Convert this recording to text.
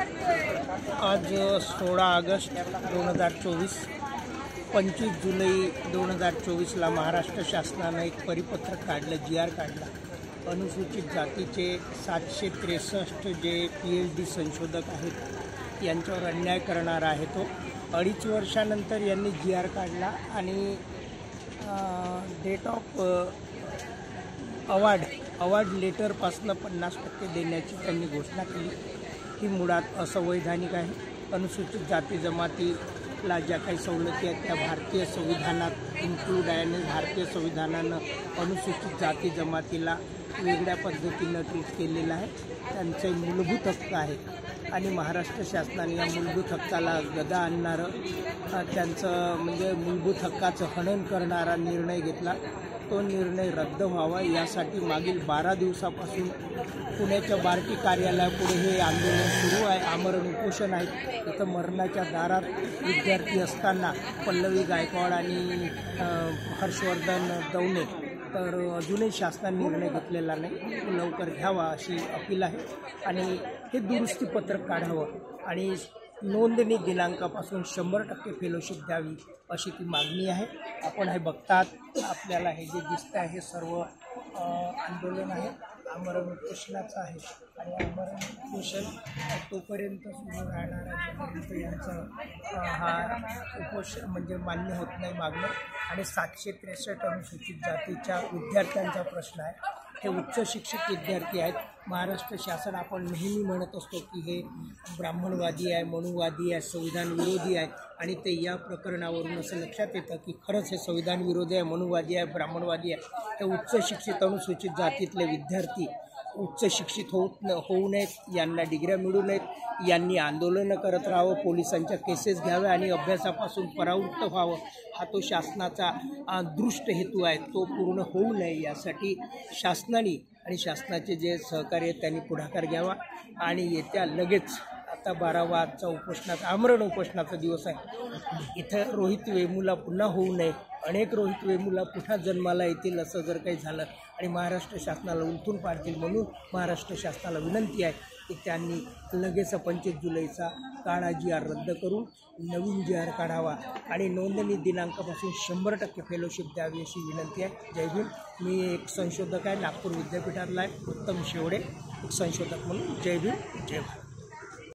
आज 16 ऑगस्ट 2024, 25 जुलै 2024ला महाराष्ट्र शासनानं एक परिपत्रक काढलं, GR काढला। अनुसूचित जातीचे 763 जे PhD संशोधक आहेत यांच्यावर अन्याय करणारा आहे तो। 2.5 वर्षानंतर यांनी GR काढला आणि डेट ऑफ अवॉर्ड लेटरपासून 50% देण्याची त्यांनी घोषणा केली। ही मुळात असंवैधानिक आहे। अनुसूचित जाती जमातीला ज्या काही सवलती आहेत त्या भारतीय संविधानात इन्क्लूड आहे आणि भारतीय संविधानानं अनुसूचित जाती जमातीला वेगळ्या पद्धतीनं ट्रीट केलेलं आहे। त्यांचे मूलभूत हक्क आहेत आणि महाराष्ट्र शासनाने या मूलभूत हक्काला गदा आणणारं त्यांचं म्हणजे मूलभूत हक्काचं हनन करणारा निर्णय घेतला। तो निर्णय रद्द व्हावा यासाठी मागील 12 दिवसापासून पुण्याच्या बार्टी कार्यालयापुढे हे आंदोलन सुरू आहे। आमरण उपोषण आहे। इथं मरणाच्या दारात विद्यार्थी असताना पल्लवी गायकवाड आणि हर्षवर्धन दवणे तर अजूनही शासनाने निर्णय घेतलेला नाही, तो लवकर घ्यावा अशी अपील आहे आणि हे दुरुस्ती पत्रक काढावं आणि नोंदणी दिनांकापासून 100% फेलोशिप द्यावी अशी ती मागणी आहे। आपण हे बघतात, आपल्याला हे जे दिसतं आहे हे सर्व आंदोलन आहे, आमरण उपोषणाचं आहे आणि आमरण उपोषण तोपर्यंत सुरू राहणार आहे जोपर्यंत यांचं हा उपोषण म्हणजे मान्य होत नाही मागणं। आणि 763 अनुसूचित जातीच्या विद्यार्थ्यांचा प्रश्न आहे। हे उच्च शिक्षित विद्यार्थी आहेत। महाराष्ट्र शासन आपण नेहमी म्हणत असतो की हे ब्राह्मणवादी आहे, मनुवादी आहे, संविधान विरोधी आहे आणि ते या प्रकरणावरून असं लक्षात येतं की खरंच हे संविधान विरोधी आहे, मनुवादी आहे, ब्राह्मणवादी आहे। हे उच्च शिक्षित अनुसूचित जातीतले विद्यार्थी उच्च शिक्षित होऊ नयेत, यांना डिग्र्या मिळू नयेत, यांनी आंदोलनं करत राहावं, पोलिसांच्या केसेस घ्याव्या आणि अभ्यासापासून परावृत्त व्हावं हा तो शासनाचा दृष्ट हेतू आहे। तो पूर्ण होऊ नये यासाठी शासनाने आणि शासनाचे जे सहकारी आहेत त्यांनी पुढाकार घ्यावा आणि येत्या लगेच आता 12वाचा उपोषणाचा आमरण उपोषणाचा दिवस आहे। इथं रोहित वेमुला पुन्हा होऊ नये, अनेक रोहित वेमुला पुन्हा जन्माला येतील असं जर काही झालं आणि महाराष्ट्र शासनाला उलथून पाडतील, म्हणून महाराष्ट्र शासनाला विनंती आहे की त्यांनी लगेच 25 जुलैचा काळा GR रद्द करून नवीन GR काढावा आणि नोंदणी दिनांकापासून 100% फेलोशिप द्यावी अशी विनंती आहे। जय भीम। मी एक संशोधक आहे, नागपूर विद्यापीठातला आहे, उत्तम शेवडे एक संशोधक म्हणून। जय भीम, जय भारत।